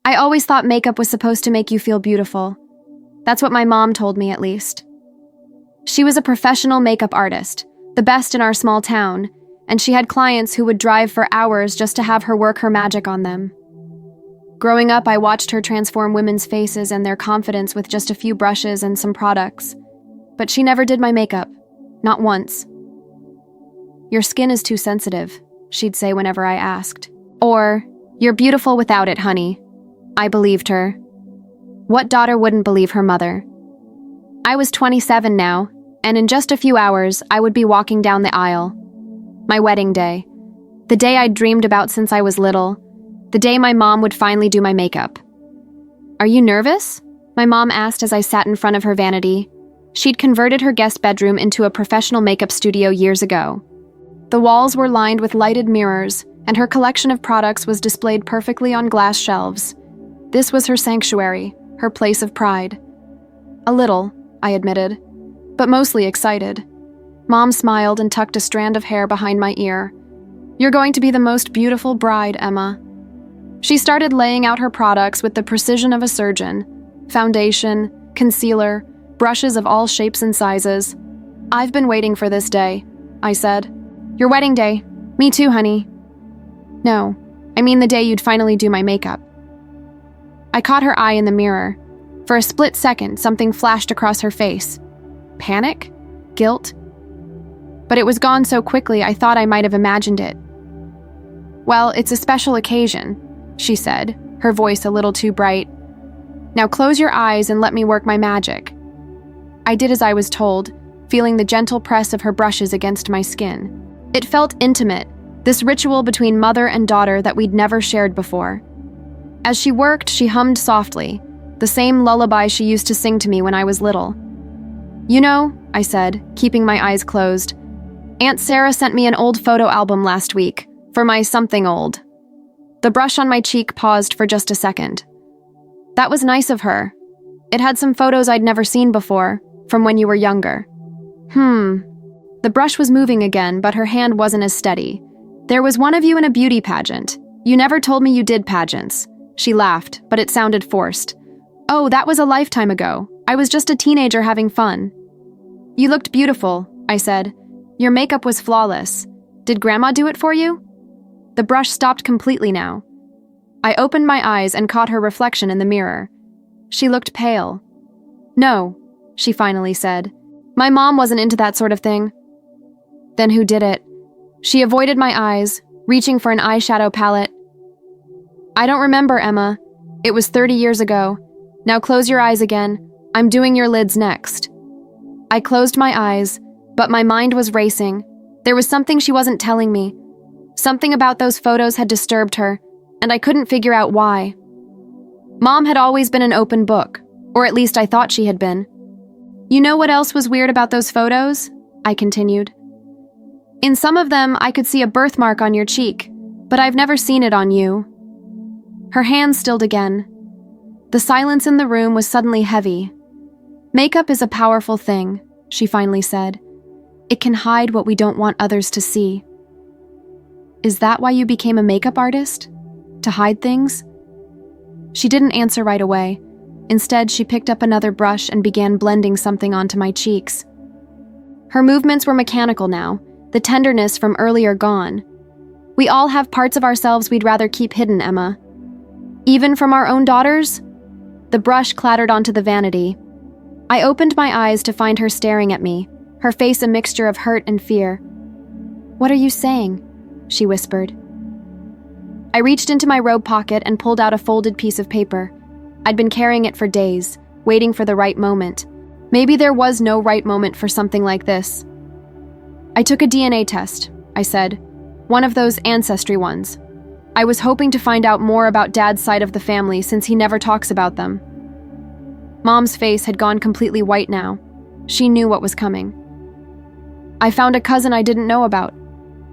I always thought makeup was supposed to make you feel beautiful. That's what my mom told me, at least. She was a professional makeup artist, the best in our small town, and she had clients who would drive for hours just to have her work her magic on them. Growing up, I watched her transform women's faces and their confidence with just a few brushes and some products. But she never did my makeup. Not once. "Your skin is too sensitive," she'd say whenever I asked. Or, "You're beautiful without it, honey." I believed her. What daughter wouldn't believe her mother? I was 27 now, and in just a few hours, I would be walking down the aisle. My wedding day. The day I'd dreamed about since I was little. The day my mom would finally do my makeup. "Are you nervous?" my mom asked as I sat in front of her vanity. She'd converted her guest bedroom into a professional makeup studio years ago. The walls were lined with lighted mirrors, and her collection of products was displayed perfectly on glass shelves. This was her sanctuary, her place of pride. "A little," I admitted, "but mostly excited." Mom smiled and tucked a strand of hair behind my ear. "You're going to be the most beautiful bride, Emma." She started laying out her products with the precision of a surgeon. Foundation, concealer, brushes of all shapes and sizes. "I've been waiting for this day," I said. "Your wedding day. Me too, honey." "No, I mean the day you'd finally do my makeup." I caught her eye in the mirror. For a split second, something flashed across her face. Panic? Guilt? But it was gone so quickly I thought I might have imagined it. "Well, it's a special occasion," she said, her voice a little too bright. "Now close your eyes and let me work my magic." I did as I was told, feeling the gentle press of her brushes against my skin. It felt intimate, this ritual between mother and daughter that we'd never shared before. As she worked, she hummed softly, the same lullaby she used to sing to me when I was little. "You know," I said, keeping my eyes closed, "Aunt Sarah sent me an old photo album last week, for my something old." The brush on my cheek paused for just a second. "That was nice of her. It had some photos I'd never seen before, from when you were younger." The brush was moving again, but her hand wasn't as steady. "There was one of you in a beauty pageant. You never told me you did pageants." She laughed, but it sounded forced. "Oh, that was a lifetime ago. I was just a teenager having fun." "You looked beautiful," I said. "Your makeup was flawless. Did Grandma do it for you?" The brush stopped completely now. I opened my eyes and caught her reflection in the mirror. She looked pale. "No," she finally said. "My mom wasn't into that sort of thing." "Then who did it?" She avoided my eyes, reaching for an eyeshadow palette. "I don't remember, Emma. It was 30 years ago. Now close your eyes again. I'm doing your lids next." I closed my eyes, but my mind was racing. There was something she wasn't telling me. Something about those photos had disturbed her, and I couldn't figure out why. Mom had always been an open book, or at least I thought she had been. "You know what else was weird about those photos?" I continued. "In some of them, I could see a birthmark on your cheek, but I've never seen it on you." Her hand stilled again. The silence in the room was suddenly heavy. "Makeup is a powerful thing," she finally said. "It can hide what we don't want others to see." "Is that why you became a makeup artist? To hide things?" She didn't answer right away. Instead, she picked up another brush and began blending something onto my cheeks. Her movements were mechanical now, the tenderness from earlier gone. We all have parts of ourselves we'd rather keep hidden, Emma. Even from our own daughters? The brush clattered onto the vanity. I opened my eyes to find her staring at me, her face a mixture of hurt and fear. "What are you saying?" she whispered. I reached into my robe pocket and pulled out a folded piece of paper. I'd been carrying it for days, waiting for the right moment. Maybe there was no right moment for something like this. "I took a DNA test," I said. "One of those ancestry ones. I was hoping to find out more about Dad's side of the family since he never talks about them." Mom's face had gone completely white now. She knew what was coming. "I found a cousin I didn't know about.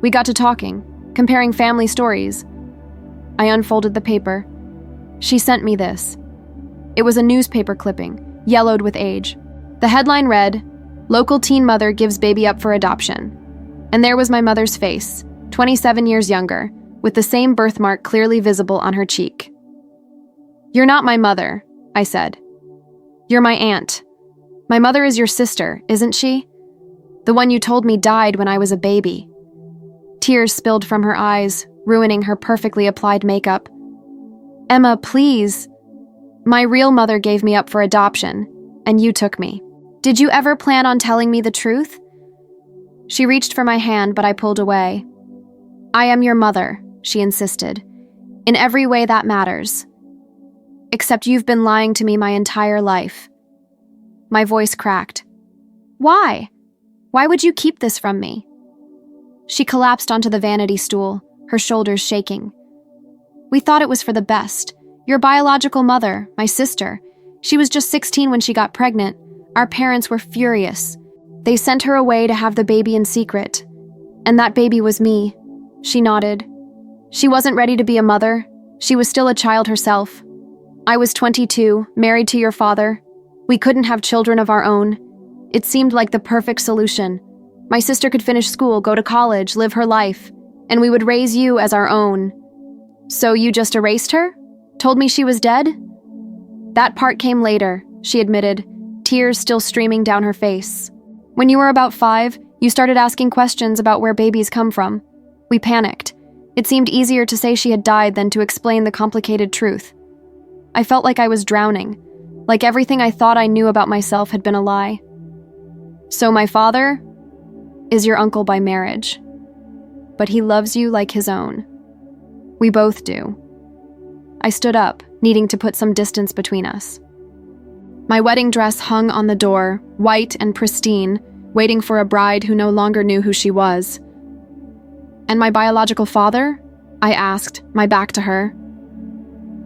We got to talking, comparing family stories." I unfolded the paper. She sent me this. It was a newspaper clipping, yellowed with age. The headline read, "Local teen mother gives baby up for adoption." And there was my mother's face, 27 years younger, with the same birthmark clearly visible on her cheek. "You're not my mother," I said. "You're my aunt. My mother is your sister, isn't she? The one you told me died when I was a baby." Tears spilled from her eyes, ruining her perfectly applied makeup. "Emma, please. My real mother gave me up for adoption, and you took me. Did you ever plan on telling me the truth?" She reached for my hand, but I pulled away. "I am your mother," she insisted. "In every way that matters. Except you've been lying to me my entire life." My voice cracked. "Why? Why would you keep this from me?" She collapsed onto the vanity stool, her shoulders shaking. "We thought it was for the best. Your biological mother, my sister, she was just 16 when she got pregnant. Our parents were furious. They sent her away to have the baby in secret. And that baby was me." She nodded. "She wasn't ready to be a mother. She was still a child herself. I was 22, married to your father. We couldn't have children of our own. It seemed like the perfect solution. My sister could finish school, go to college, live her life, and we would raise you as our own. So you just erased her? Told me she was dead?" "That part came later," she admitted, tears still streaming down her face. "When you were about 5, you started asking questions about where babies come from. We panicked. It seemed easier to say she had died than to explain the complicated truth. I felt like I was drowning, like everything I thought I knew about myself had been a lie. So my father is your uncle by marriage, but he loves you like his own. We both do." I stood up, needing to put some distance between us. My wedding dress hung on the door, white and pristine, waiting for a bride who no longer knew who she was. "And my biological father?" I asked, my back to her.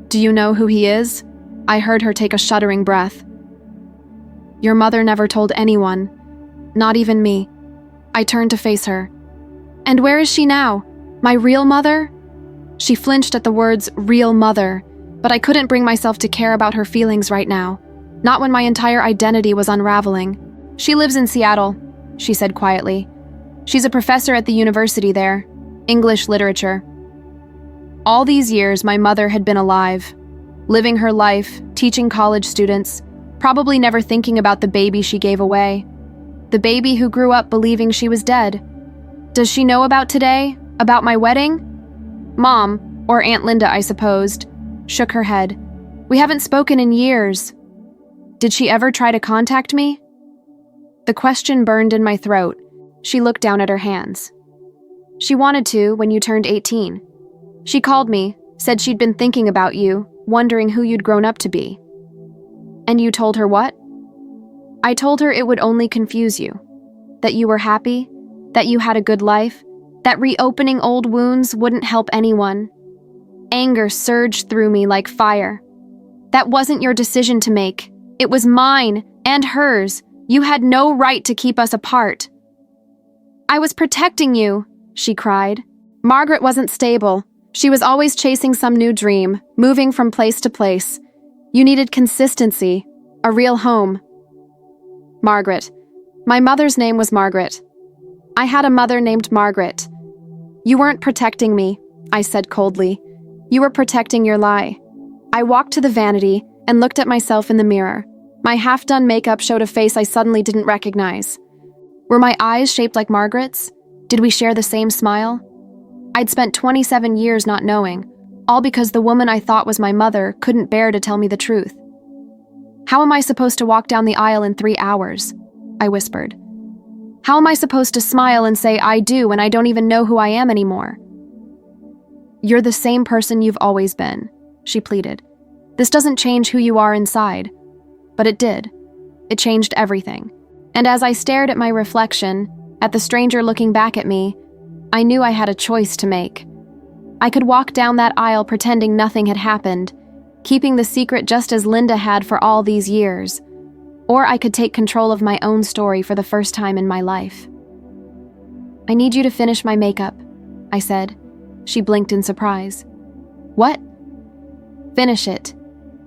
"Do you know who he is?" I heard her take a shuddering breath. "Your mother never told anyone, not even me." I turned to face her. "And where is she now? My real mother?" She flinched at the words "real mother," but I couldn't bring myself to care about her feelings right now, not when my entire identity was unraveling. "She lives in Seattle," she said quietly. "She's a professor at the university there, English literature." All these years, my mother had been alive, living her life, teaching college students, probably never thinking about the baby she gave away. The baby who grew up believing she was dead. Does she know about today? About my wedding? Mom, or Aunt Linda, I supposed, shook her head. "We haven't spoken in years." "Did she ever try to contact me?" The question burned in my throat. She looked down at her hands. "She wanted to when you turned 18. She called me, said she'd been thinking about you, wondering who you'd grown up to be." "And you told her what?" "I told her it would only confuse you. That you were happy, that you had a good life, that reopening old wounds wouldn't help anyone." Anger surged through me like fire. "That wasn't your decision to make. It was mine and hers. You had no right to keep us apart." "I was protecting you," she cried. "Margaret wasn't stable. She was always chasing some new dream, moving from place to place. You needed consistency, a real home." "Margaret. My mother's name was Margaret. I had a mother named Margaret." "You weren't protecting me," I said coldly. "You were protecting your lie." I walked to the vanity and looked at myself in the mirror. My half-done makeup showed a face I suddenly didn't recognize. Were my eyes shaped like Margaret's? Did we share the same smile? I'd spent 27 years not knowing, all because the woman I thought was my mother couldn't bear to tell me the truth. "How am I supposed to walk down the aisle in 3 hours?" I whispered. "How am I supposed to smile and say I do when I don't even know who I am anymore?" "You're the same person you've always been," she pleaded. "This doesn't change who you are inside." But it did. It changed everything. And as I stared at my reflection, at the stranger looking back at me, I knew I had a choice to make. I could walk down that aisle pretending nothing had happened, keeping the secret just as Linda had for all these years. Or I could take control of my own story for the first time in my life. "I need you to finish my makeup," I said. She blinked in surprise. "What?" "Finish it.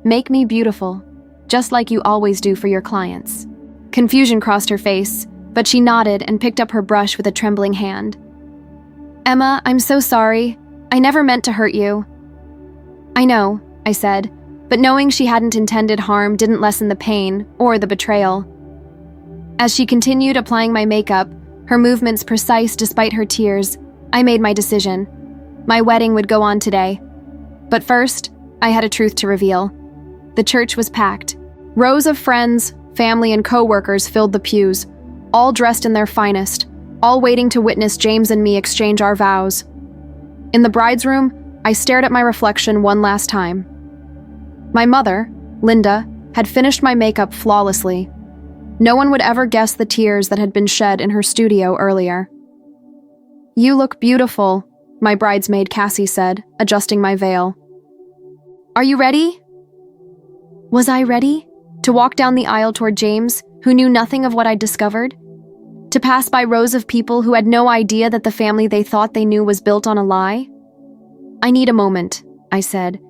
Make me beautiful, just like you always do for your clients." Confusion crossed her face, but she nodded and picked up her brush with a trembling hand. "Emma, I'm so sorry. I never meant to hurt you." "I know," I said. but knowing she hadn't intended harm didn't lessen the pain or the betrayal. As she continued applying my makeup, her movements precise despite her tears, I made my decision. My wedding would go on today. But first, I had a truth to reveal. The church was packed. Rows of friends, family, and co-workers filled the pews, all dressed in their finest, all waiting to witness James and me exchange our vows. In the bride's room, I stared at my reflection one last time. My mother, Linda, had finished my makeup flawlessly. No one would ever guess the tears that had been shed in her studio earlier. "You look beautiful," my bridesmaid Cassie said, adjusting my veil. "Are you ready?" Was I ready? To walk down the aisle toward James, who knew nothing of what I'd discovered? To pass by rows of people who had no idea that the family they thought they knew was built on a lie? "I need a moment," I said.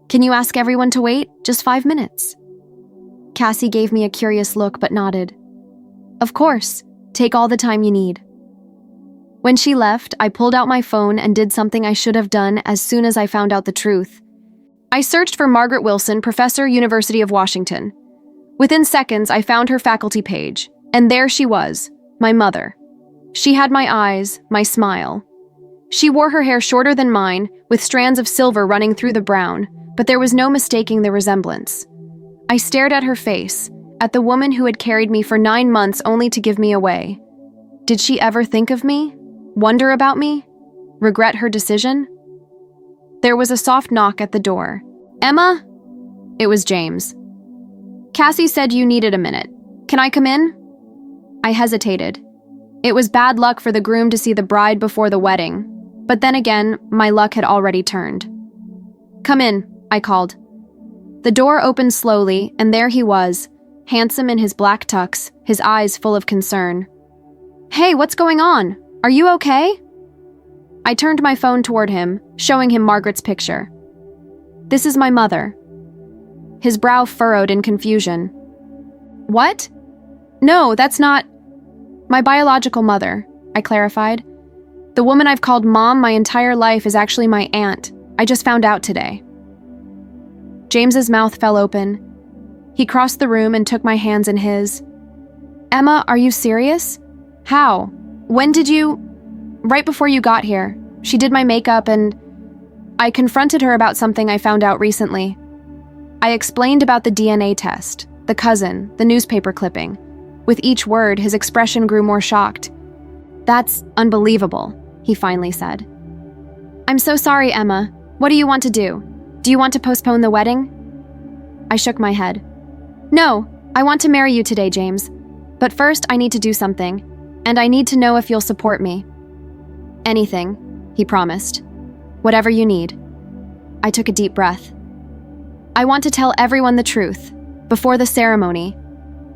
"Can you ask everyone to wait? Just 5 minutes." Cassie gave me a curious look but nodded. "Of course. Take all the time you need." When she left, I pulled out my phone and did something I should have done as soon as I found out the truth. I searched for Margaret Wilson, professor, University of Washington. Within seconds, I found her faculty page, and there she was, my mother. She had my eyes, my smile. She wore her hair shorter than mine, with strands of silver running through the brown, but there was no mistaking the resemblance. I stared at her face, at the woman who had carried me for 9 months only to give me away. Did she ever think of me? Wonder about me? Regret her decision? There was a soft knock at the door. "Emma?" It was James. "Cassie said you needed a minute. Can I come in?" I hesitated. It was bad luck for the groom to see the bride before the wedding, but then again, my luck had already turned. "Come in," I called. The door opened slowly, and there he was, handsome in his black tux, his eyes full of concern. "Hey, what's going on? Are you okay?" I turned my phone toward him, showing him Margaret's picture. "This is my mother." His brow furrowed in confusion. "What? No, that's not my biological mother," I clarified. "The woman I've called Mom my entire life is actually my aunt. I just found out today." James's mouth fell open. He crossed the room and took my hands in his. "Emma, are you serious? How? When did you—" "Right before you got here. She did my makeup and I confronted her about something I found out recently. I explained about the DNA test, the cousin, the newspaper clipping. With each word, his expression grew more shocked. "That's unbelievable," he finally said. "I'm so sorry, Emma. What do you want to do? Do you want to postpone the wedding?" I shook my head. "No, I want to marry you today, James. But first, I need to do something, and I need to know if you'll support me." "Anything," he promised. "Whatever you need." I took a deep breath. "I want to tell everyone the truth, before the ceremony.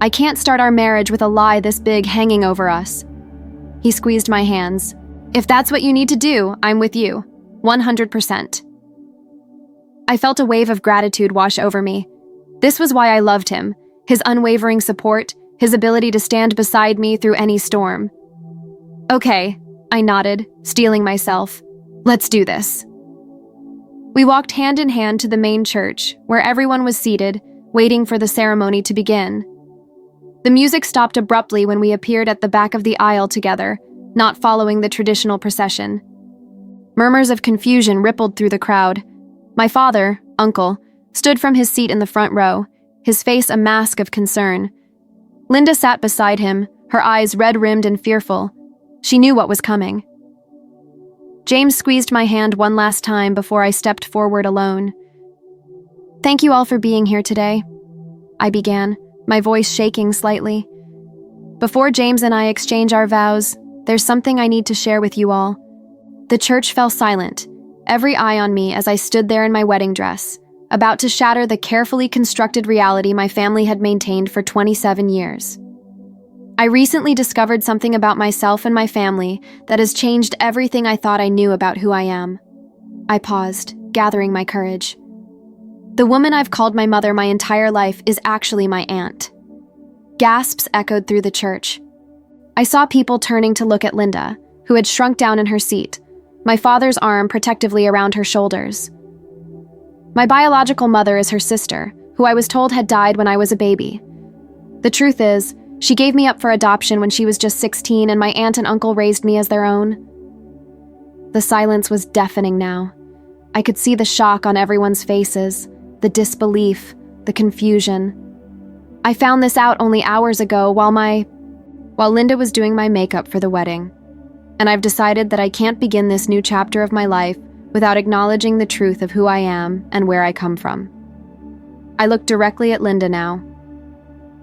I can't start our marriage with a lie this big hanging over us." He squeezed my hands. "If that's what you need to do, I'm with you. 100%. I felt a wave of gratitude wash over me. This was why I loved him, his unwavering support, his ability to stand beside me through any storm. "Okay," I nodded, steeling myself. "Let's do this." We walked hand in hand to the main church, where everyone was seated, waiting for the ceremony to begin. The music stopped abruptly when we appeared at the back of the aisle together, not following the traditional procession. Murmurs of confusion rippled through the crowd. My father, Uncle, stood from his seat in the front row, his face a mask of concern. Linda sat beside him, her eyes red-rimmed and fearful. She knew what was coming. James squeezed my hand one last time before I stepped forward alone. "Thank you all for being here today," I began, my voice shaking slightly. "Before James and I exchange our vows, there's something I need to share with you all." The church fell silent, every eye on me as I stood there in my wedding dress, about to shatter the carefully constructed reality my family had maintained for 27 years. I recently discovered something about myself and my family that has changed everything I thought I knew about who I am. I paused, gathering my courage. The woman I've called my mother my entire life is actually my aunt. Gasps echoed through the church. I saw people turning to look at Linda, who had shrunk down in her seat, my father's arm protectively around her shoulders. My biological mother is her sister, who I was told had died when I was a baby. The truth is, she gave me up for adoption when she was just 16, and my aunt and uncle raised me as their own. The silence was deafening now. I could see the shock on everyone's faces, the disbelief, the confusion. I found this out only hours ago while Linda was doing my makeup for the wedding. And I've decided that I can't begin this new chapter of my life without acknowledging the truth of who I am and where I come from. I look directly at Linda now.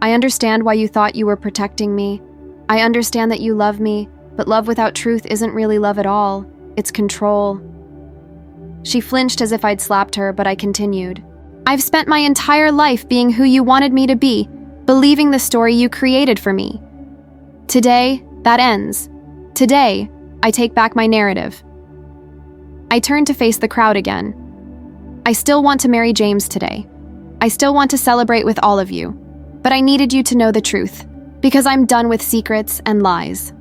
I understand why you thought you were protecting me. I understand that you love me, but love without truth isn't really love at all. It's control. She flinched as if I'd slapped her, but I continued. I've spent my entire life being who you wanted me to be, believing the story you created for me. Today, that ends. Today, I take back my narrative. I turned to face the crowd again. I still want to marry James today. I still want to celebrate with all of you. But I needed you to know the truth, because I'm done with secrets and lies.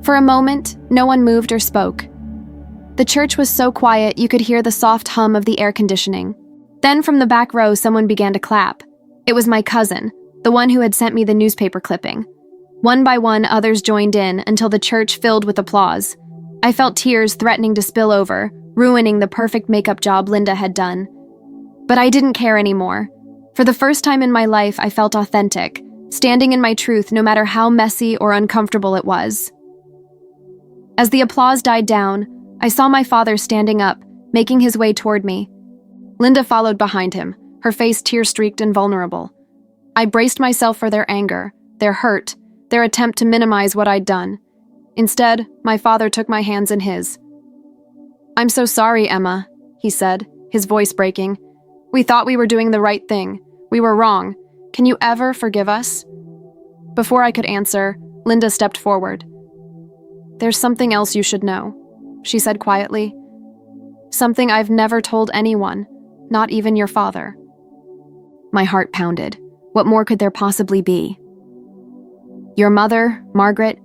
For a moment, no one moved or spoke. The church was so quiet you could hear the soft hum of the air conditioning. Then from the back row, someone began to clap. It was my cousin, the one who had sent me the newspaper clipping. One by one, others joined in until the church filled with applause. I felt tears threatening to spill over, ruining the perfect makeup job Linda had done. But I didn't care anymore. For the first time in my life, I felt authentic, standing in my truth no matter how messy or uncomfortable it was. As the applause died down, I saw my father standing up, making his way toward me. Linda followed behind him, her face tear-streaked and vulnerable. I braced myself for their anger, their hurt, their attempt to minimize what I'd done. Instead, my father took my hands in his. "I'm so sorry, Emma," he said, his voice breaking. "We thought we were doing the right thing. We were wrong. Can you ever forgive us?" Before I could answer, Linda stepped forward. "There's something else you should know," she said quietly. "Something I've never told anyone, not even your father." My heart pounded. What more could there possibly be? "Your mother, Margaret,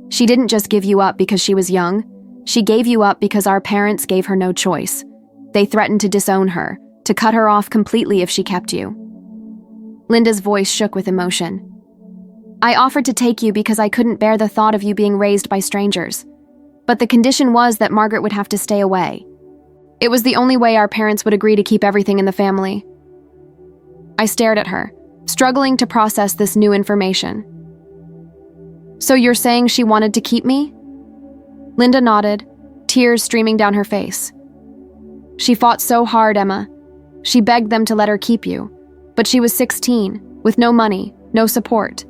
she didn't just give you up because she was young. She gave you up because our parents gave her no choice. They threatened to disown her, to cut her off completely if she kept you." Linda's voice shook with emotion. "I offered to take you because I couldn't bear the thought of you being raised by strangers. But the condition was that Margaret would have to stay away. It was the only way our parents would agree to keep everything in the family." I stared at her, struggling to process this new information. "So you're saying she wanted to keep me?" Linda nodded, tears streaming down her face. "She fought so hard, Emma. She begged them to let her keep you. But she was 16, with no money, no support.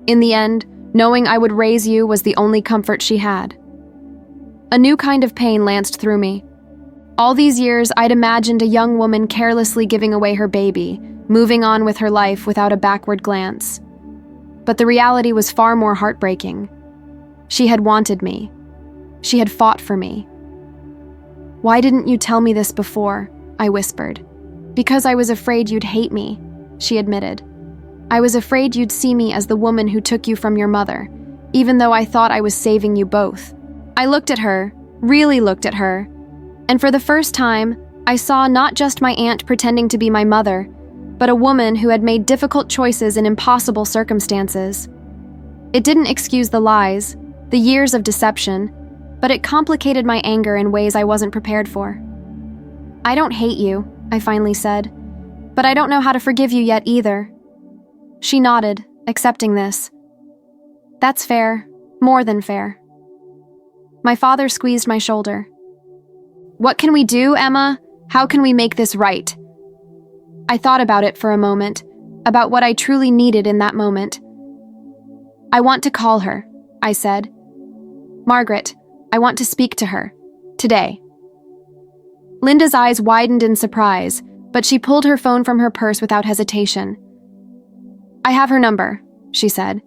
In the end, knowing I would raise you was the only comfort she had." A new kind of pain lanced through me. All these years, I'd imagined a young woman carelessly giving away her baby, moving on with her life without a backward glance. But the reality was far more heartbreaking. She had wanted me. She had fought for me. "Why didn't you tell me this before?" I whispered. "Because I was afraid you'd hate me," she admitted. "I was afraid you'd see me as the woman who took you from your mother, even though I thought I was saving you both." I looked at her, really looked at her, and for the first time, I saw not just my aunt pretending to be my mother, but a woman who had made difficult choices in impossible circumstances. It didn't excuse the lies, the years of deception, but it complicated my anger in ways I wasn't prepared for. "I don't hate you," I finally said, "but I don't know how to forgive you yet either." She nodded, accepting this. "That's fair, more than fair." My father squeezed my shoulder. "What can we do, Emma? How can we make this right?" I thought about it for a moment, about what I truly needed in that moment. "I want to call her," I said. "Margaret, I want to speak to her. Today." Linda's eyes widened in surprise, but she pulled her phone from her purse without hesitation. "I have her number," she said.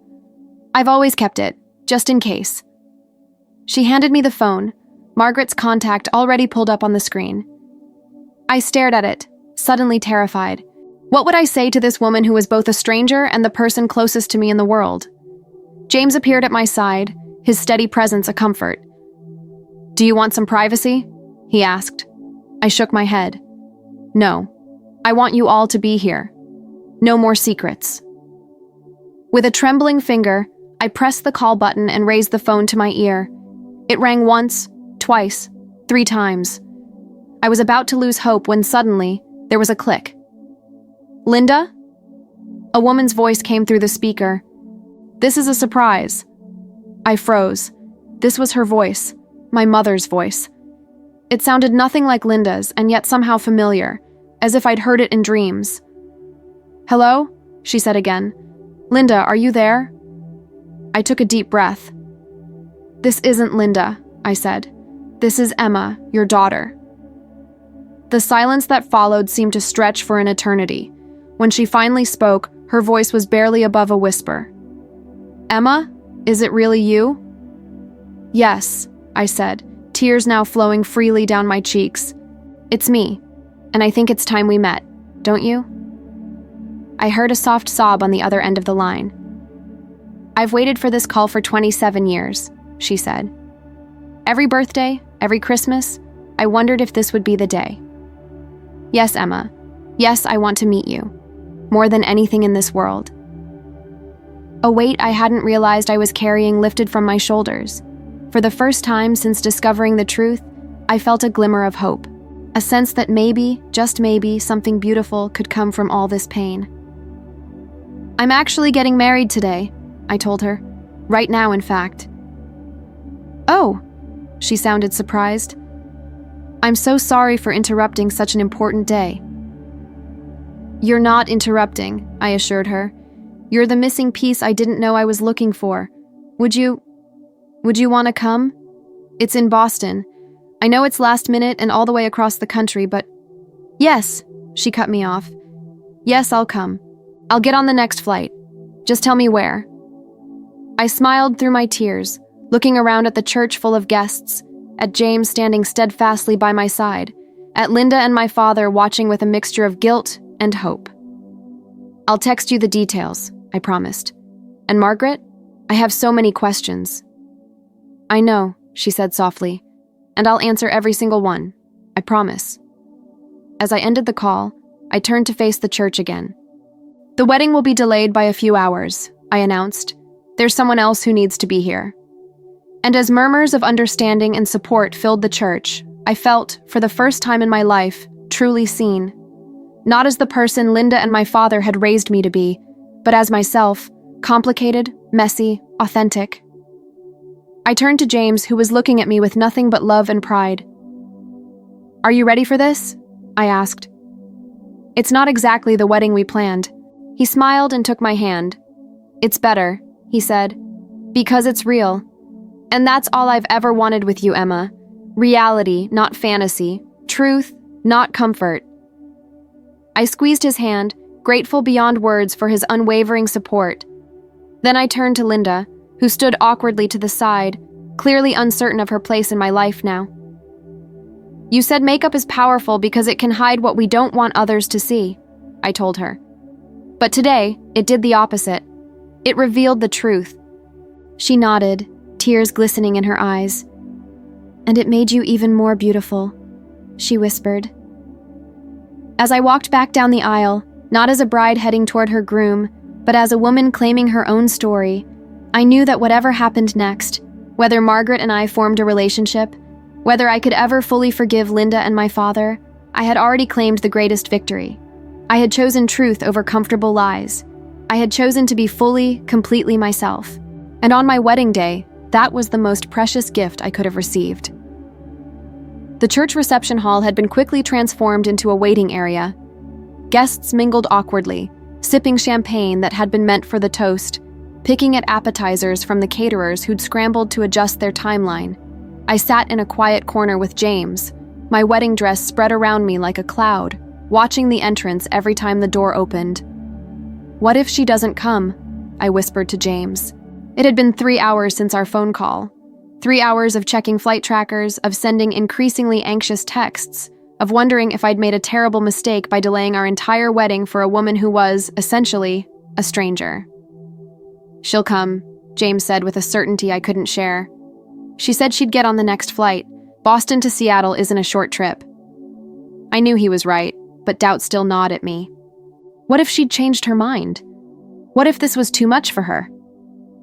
"I've always kept it, just in case." She handed me the phone, Margaret's contact already pulled up on the screen. I stared at it, suddenly terrified. What would I say to this woman who was both a stranger and the person closest to me in the world? James appeared at my side, his steady presence a comfort. "Do you want some privacy?" he asked. I shook my head. No. I want you all to be here. No more secrets. With a trembling finger, I pressed the call button and raised the phone to my ear. It rang once, twice, 3 times. I was about to lose hope when suddenly there was a click. Linda? A woman's voice came through the speaker. This is a surprise. I froze. This was her voice, my mother's voice. It sounded nothing like Linda's and yet somehow familiar, as if I'd heard it in dreams. Hello? She said again. Linda, are you there? I took a deep breath. This isn't Linda, I said. This is Emma, your daughter. The silence that followed seemed to stretch for an eternity. When she finally spoke, her voice was barely above a whisper. Emma, is it really you? Yes, I said, tears now flowing freely down my cheeks. It's me, and I think it's time we met, don't you? I heard a soft sob on the other end of the line. I've waited for this call for 27 years, she said. Every birthday, every Christmas, I wondered if this would be the day. Yes, Emma. Yes, I want to meet you. More than anything in this world. A weight I hadn't realized I was carrying lifted from my shoulders. For the first time since discovering the truth, I felt a glimmer of hope. A sense that maybe, just maybe, something beautiful could come from all this pain. I'm actually getting married today, I told her. Right now, in fact. Oh, she sounded surprised. I'm so sorry for interrupting such an important day. You're not interrupting, I assured her. You're the missing piece I didn't know I was looking for. Would you want to come? It's in Boston. I know it's last minute and all the way across the country, but... Yes, she cut me off. Yes, I'll come. I'll get on the next flight. Just tell me where. I smiled through my tears, looking around at the church full of guests, at James standing steadfastly by my side, at Linda and my father watching with a mixture of guilt and hope. I'll text you the details, I promised. And Margaret, I have so many questions. I know, she said softly, and I'll answer every single one, I promise. As I ended the call, I turned to face the church again. The wedding will be delayed by a few hours, I announced. There's someone else who needs to be here. And as murmurs of understanding and support filled the church, I felt, for the first time in my life, truly seen. Not as the person Linda and my father had raised me to be, but as myself, complicated, messy, authentic. I turned to James, who was looking at me with nothing but love and pride. Are you ready for this? I asked. It's not exactly the wedding we planned. He smiled and took my hand. It's better, he said, because it's real. And that's all I've ever wanted with you, Emma. Reality, not fantasy. Truth, not comfort. I squeezed his hand, grateful beyond words for his unwavering support. Then I turned to Linda, who stood awkwardly to the side, clearly uncertain of her place in my life now. You said makeup is powerful because it can hide what we don't want others to see, I told her. But today, it did the opposite. It revealed the truth. She nodded, tears glistening in her eyes. And it made you even more beautiful, she whispered. As I walked back down the aisle, not as a bride heading toward her groom, but as a woman claiming her own story, I knew that whatever happened next, whether Margaret and I formed a relationship, whether I could ever fully forgive Linda and my father, I had already claimed the greatest victory. I had chosen truth over comfortable lies. I had chosen to be fully, completely myself. And on my wedding day, that was the most precious gift I could have received. The church reception hall had been quickly transformed into a waiting area. Guests mingled awkwardly, sipping champagne that had been meant for the toast, picking at appetizers from the caterers who'd scrambled to adjust their timeline. I sat in a quiet corner with James, my wedding dress spread around me like a cloud, watching the entrance every time the door opened. What if she doesn't come? I whispered to James. It had been 3 hours since our phone call. 3 hours of checking flight trackers, of sending increasingly anxious texts, of wondering if I'd made a terrible mistake by delaying our entire wedding for a woman who was, essentially, a stranger. She'll come, James said with a certainty I couldn't share. She said she'd get on the next flight. Boston to Seattle isn't a short trip. I knew he was right. but doubt still gnawed at me. What if she'd changed her mind? What if this was too much for her?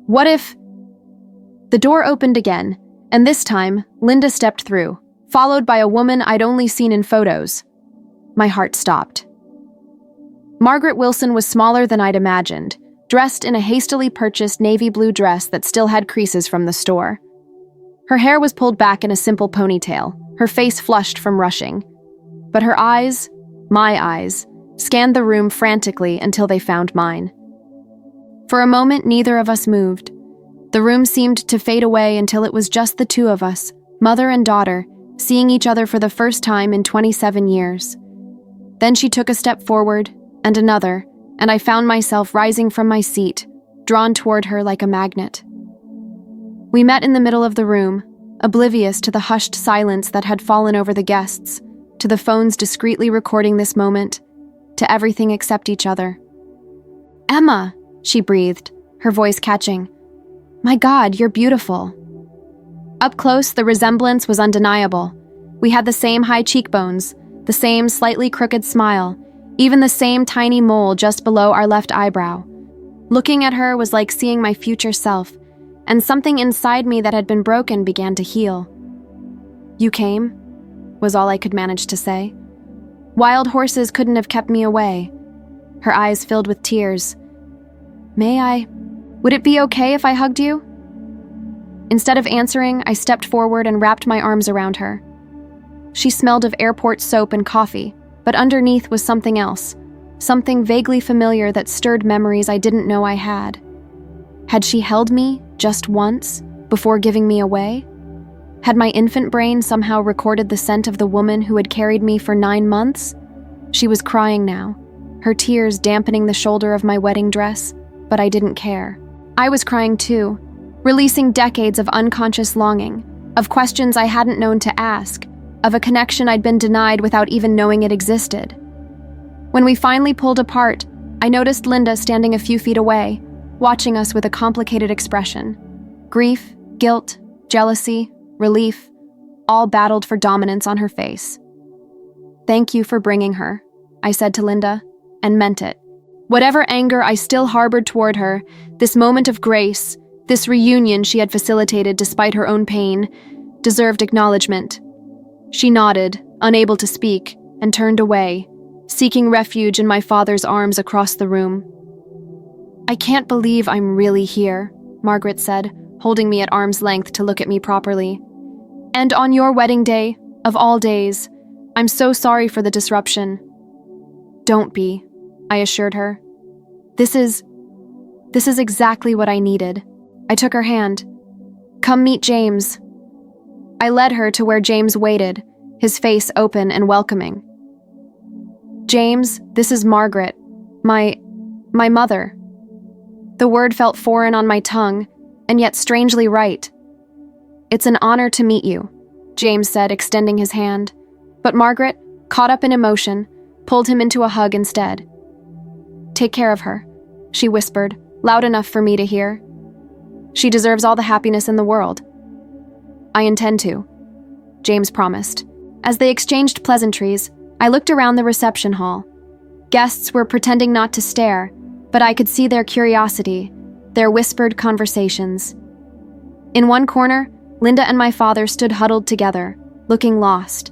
What if... The door opened again, and this time, Linda stepped through, followed by a woman I'd only seen in photos. My heart stopped. Margaret Wilson was smaller than I'd imagined, dressed in a hastily purchased navy blue dress that still had creases from the store. Her hair was pulled back in a simple ponytail, her face flushed from rushing. But her eyes, my eyes, scanned the room frantically until they found mine. For a moment, neither of us moved. The room seemed to fade away until it was just the two of us, mother and daughter, seeing each other for the first time in 27 years. Then she took a step forward, and another, and I found myself rising from my seat, drawn toward her like a magnet. We met in the middle of the room, oblivious to the hushed silence that had fallen over the guests, to the phones discreetly recording this moment, to everything except each other. "Emma," she breathed, her voice catching. "My God, you're beautiful." Up close, the resemblance was undeniable. We had the same high cheekbones, the same slightly crooked smile, even the same tiny mole just below our left eyebrow. Looking at her was like seeing my future self, and something inside me that had been broken began to heal. "You came?" was all I could manage to say. Wild horses couldn't have kept me away. Her eyes filled with tears. "May I? Would it be okay if I hugged you?" Instead of answering, I stepped forward and wrapped my arms around her. She smelled of airport soap and coffee, but underneath was something else, something vaguely familiar that stirred memories I didn't know I had. Had she held me just once before giving me away? Had my infant brain somehow recorded the scent of the woman who had carried me for 9 months? She was crying now, her tears dampening the shoulder of my wedding dress, but I didn't care. I was crying too, releasing decades of unconscious longing, of questions I hadn't known to ask, of a connection I'd been denied without even knowing it existed. When we finally pulled apart, I noticed Linda standing a few feet away, watching us with a complicated expression. Grief, guilt, jealousy, relief, all battled for dominance on her face. "Thank you for bringing her," I said to Linda, and meant it. Whatever anger I still harbored toward her, this moment of grace, this reunion she had facilitated despite her own pain, deserved acknowledgement. She nodded, unable to speak, and turned away, seeking refuge in my father's arms across the room. "I can't believe I'm really here," Margaret said, holding me at arm's length to look at me properly. "And on your wedding day, of all days, I'm so sorry for the disruption." "Don't be," I assured her. This is exactly what I needed." I took her hand. "Come meet James." I led her to where James waited, his face open and welcoming. "James, this is Margaret, my mother." The word felt foreign on my tongue, and yet strangely right. "It's an honor to meet you," James said, extending his hand. But Margaret, caught up in emotion, pulled him into a hug instead. "Take care of her," she whispered, loud enough for me to hear. "She deserves all the happiness in the world." "I intend to," James promised. As they exchanged pleasantries, I looked around the reception hall. Guests were pretending not to stare, but I could see their curiosity, their whispered conversations. In one corner, Linda and my father stood huddled together, looking lost.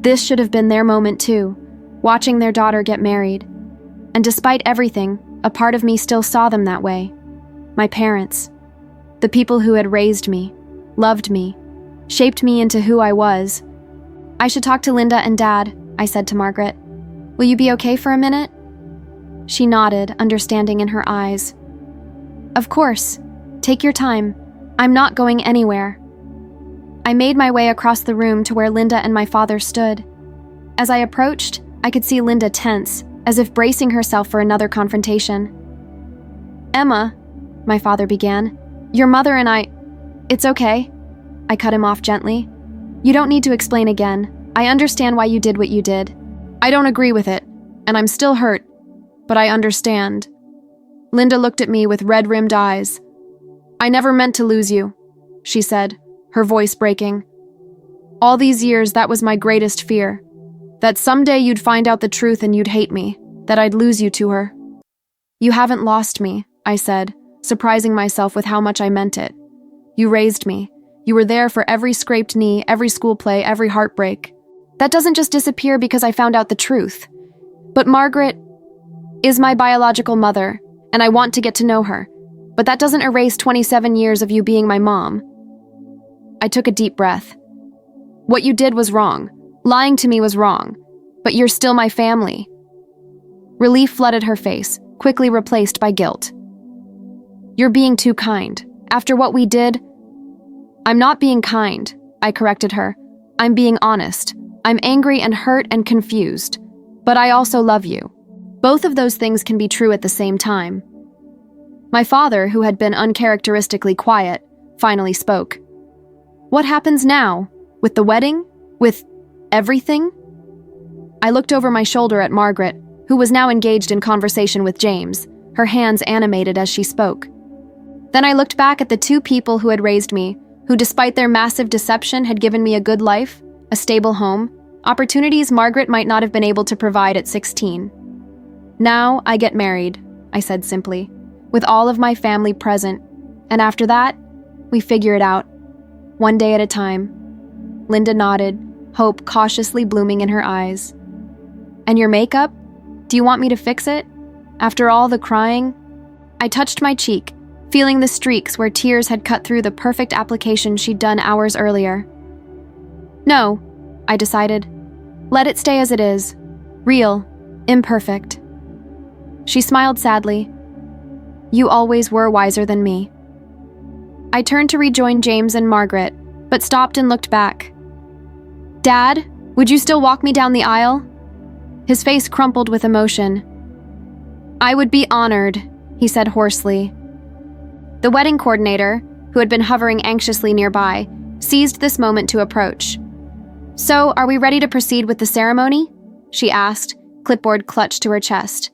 This should have been their moment too, watching their daughter get married. And despite everything, a part of me still saw them that way. My parents. The people who had raised me, loved me, shaped me into who I was. "I should talk to Linda and Dad," I said to Margaret. "Will you be okay for a minute?" She nodded, understanding in her eyes. "Of course. Take your time. I'm not going anywhere." I made my way across the room to where Linda and my father stood. As I approached, I could see Linda tense, as if bracing herself for another confrontation. "Emma," my father began, "your mother and I—" "It's okay." I cut him off gently. "You don't need to explain again. I understand why you did what you did. I don't agree with it, and I'm still hurt, but I understand." Linda looked at me with red-rimmed eyes. "I never meant to lose you," she said, her voice breaking. "All these years, that was my greatest fear, That someday you'd find out the truth and you'd hate me, that I'd lose you to her. You haven't lost me, I said, surprising myself with how much I meant it. You raised me. You were there for every scraped knee, every school play, every heartbreak. That doesn't just disappear because I found out the truth. But Margaret is my biological mother, and I want to get to know her. But that doesn't erase 27 years of you being my mom. I took a deep breath. What you did was wrong. Lying to me was wrong. But you're still my family. Relief flooded her face, quickly replaced by guilt. You're being too kind. After what we did, I'm not being kind, I corrected her. I'm being honest. I'm angry and hurt and confused. But I also love you. Both of those things can be true at the same time. My father, who had been uncharacteristically quiet, finally spoke. What happens now? With the wedding? With everything? I looked over my shoulder at Margaret, who was now engaged in conversation with James, her hands animated as she spoke. Then I looked back at the two people who had raised me, who despite their massive deception had given me a good life, a stable home, opportunities Margaret might not have been able to provide at 16. Now I get married, I said simply, with all of my family present, and after that, we figure it out, one day at a time. Linda nodded, hope cautiously blooming in her eyes. And your makeup? Do you want me to fix it? After all the crying? I touched my cheek, feeling the streaks where tears had cut through the perfect application she'd done hours earlier. No, I decided. Let it stay as it is. Real, imperfect. She smiled sadly. You always were wiser than me. I turned to rejoin James and Margaret, but stopped and looked back. Dad, would you still walk me down the aisle? His face crumpled with emotion. I would be honored, he said hoarsely. The wedding coordinator, who had been hovering anxiously nearby, seized this moment to approach. So, are we ready to proceed with the ceremony? She asked, clipboard clutched to her chest.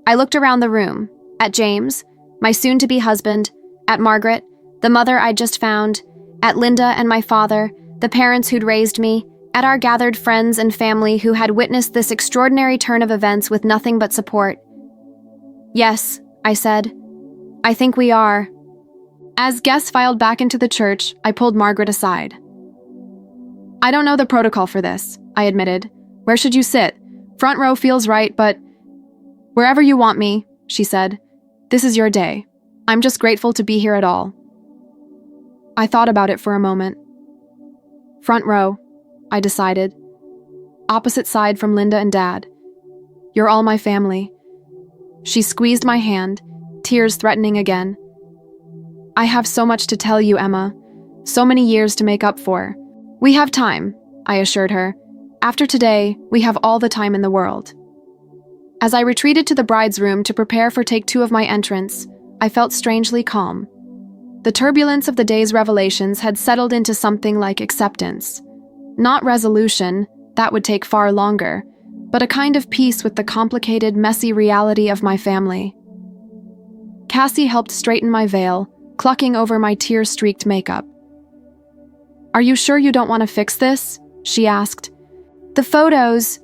I looked around the room, at James, my soon-to-be husband, at Margaret, the mother I'd just found, at Linda and my father, the parents who'd raised me, at our gathered friends and family who had witnessed this extraordinary turn of events with nothing but support. Yes, I said. I think we are. As guests filed back into the church, I pulled Margaret aside. I don't know the protocol for this, I admitted. Where should you sit? Front row feels right, but wherever you want me, she said. This is your day. I'm just grateful to be here at all. I thought about it for a moment. Front row, I decided. Opposite side from Linda and Dad. You're all my family. She squeezed my hand, tears threatening again. I have so much to tell you, Emma. So many years to make up for. We have time, I assured her. After today, we have all the time in the world. As I retreated to the bride's room to prepare for take 2 of my entrance, I felt strangely calm. The turbulence of the day's revelations had settled into something like acceptance. Not resolution, that would take far longer, but a kind of peace with the complicated, messy reality of my family. Cassie helped straighten my veil, clucking over my tear-streaked makeup. Are you sure you don't want to fix this? She asked. The photos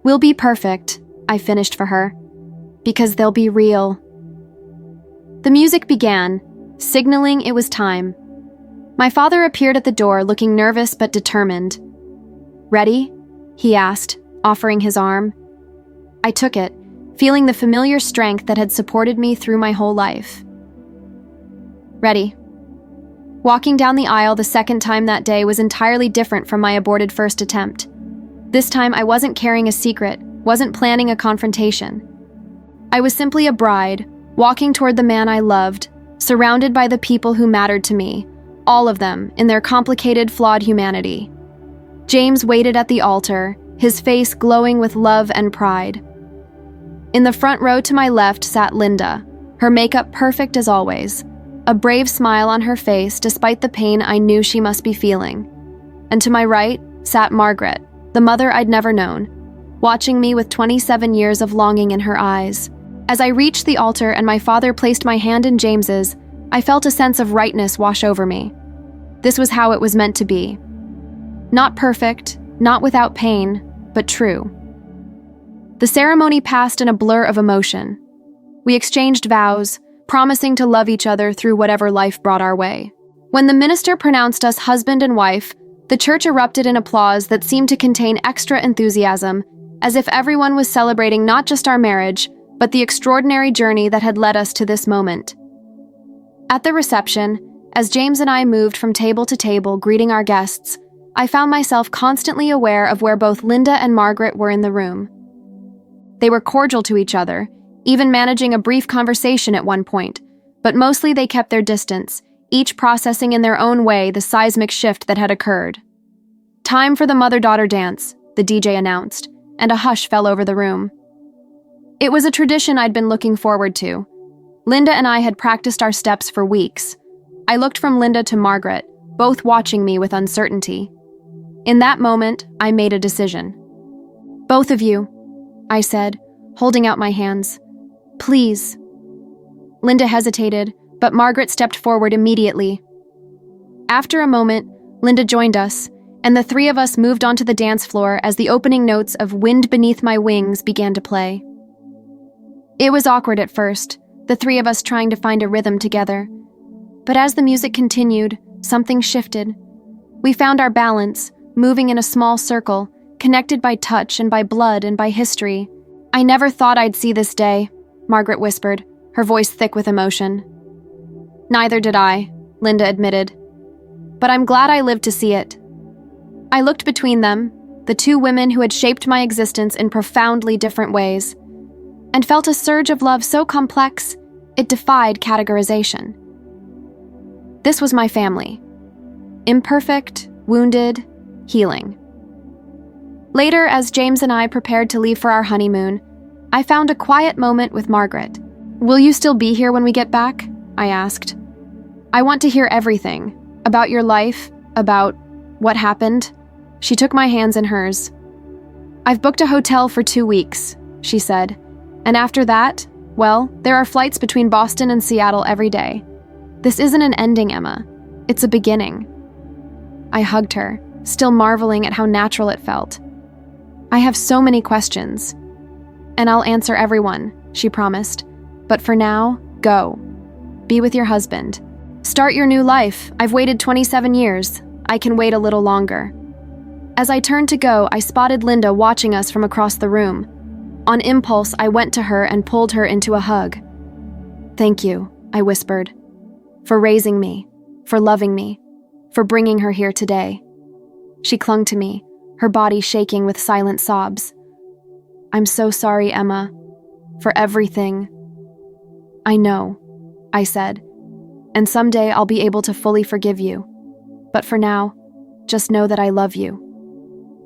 will be perfect, I finished for her, because they'll be real. The music began, signaling it was time. My father appeared at the door looking nervous but determined. Ready? He asked, offering his arm. I took it, feeling the familiar strength that had supported me through my whole life. Ready. Walking down the aisle the second time that day was entirely different from my aborted first attempt. This time I wasn't carrying a secret, wasn't planning a confrontation. I was simply a bride, walking toward the man I loved, surrounded by the people who mattered to me, all of them in their complicated, flawed humanity. James waited at the altar, his face glowing with love and pride. In the front row to my left sat Linda, her makeup perfect as always, a brave smile on her face despite the pain I knew she must be feeling. And to my right sat Margaret, the mother I'd never known, watching me with 27 years of longing in her eyes. As I reached the altar and my father placed my hand in James's, I felt a sense of rightness wash over me. This was how it was meant to be. Not perfect, not without pain, but true. The ceremony passed in a blur of emotion. We exchanged vows, promising to love each other through whatever life brought our way. When the minister pronounced us husband and wife, the church erupted in applause that seemed to contain extra enthusiasm, as if everyone was celebrating not just our marriage, but the extraordinary journey that had led us to this moment. At the reception, as James and I moved from table to table greeting our guests, I found myself constantly aware of where both Linda and Margaret were in the room. They were cordial to each other, even managing a brief conversation at one point, but mostly they kept their distance, each processing in their own way the seismic shift that had occurred. "Time for the mother-daughter dance," the DJ announced, and a hush fell over the room. It was a tradition I'd been looking forward to. Linda and I had practiced our steps for weeks. I looked from Linda to Margaret, both watching me with uncertainty. In that moment, I made a decision. "Both of you," I said, holding out my hands. "Please." Linda hesitated, but Margaret stepped forward immediately. After a moment, Linda joined us, and the three of us moved onto the dance floor as the opening notes of "Wind Beneath My Wings" began to play. It was awkward at first, the three of us trying to find a rhythm together. But as the music continued, something shifted. We found our balance, moving in a small circle, connected by touch and by blood and by history. "I never thought I'd see this day," Margaret whispered, her voice thick with emotion. "Neither did I," Linda admitted. "But I'm glad I lived to see it." I looked between them, the two women who had shaped my existence in profoundly different ways, and felt a surge of love so complex, it defied categorization. This was my family. Imperfect, wounded, healing. Later, as James and I prepared to leave for our honeymoon, I found a quiet moment with Margaret. "Will you still be here when we get back?" I asked. "I want to hear everything, about your life, about what happened." She took my hands in hers. "I've booked a hotel for 2 weeks," she said. "And after that, well, there are flights between Boston and Seattle every day. This isn't an ending, Emma. It's a beginning." I hugged her, still marveling at how natural it felt. "I have so many questions. And I'll answer everyone," she promised. "But for now, go. Be with your husband. Start your new life. I've waited 27 years. I can wait a little longer." As I turned to go, I spotted Linda watching us from across the room. On impulse, I went to her and pulled her into a hug. "Thank you," I whispered, "for raising me, for loving me, for bringing her here today." She clung to me, her body shaking with silent sobs. "I'm so sorry, Emma, for everything." "I know," I said, "and someday I'll be able to fully forgive you. But for now, just know that I love you.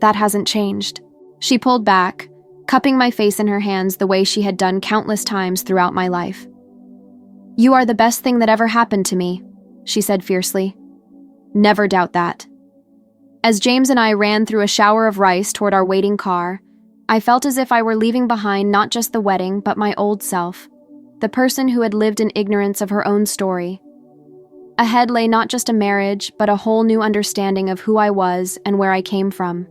That hasn't changed." She pulled back, cupping my face in her hands the way she had done countless times throughout my life. "You are the best thing that ever happened to me," she said fiercely. "Never doubt that." As James and I ran through a shower of rice toward our waiting car, I felt as if I were leaving behind not just the wedding, but my old self, the person who had lived in ignorance of her own story. Ahead lay not just a marriage, but a whole new understanding of who I was and where I came from.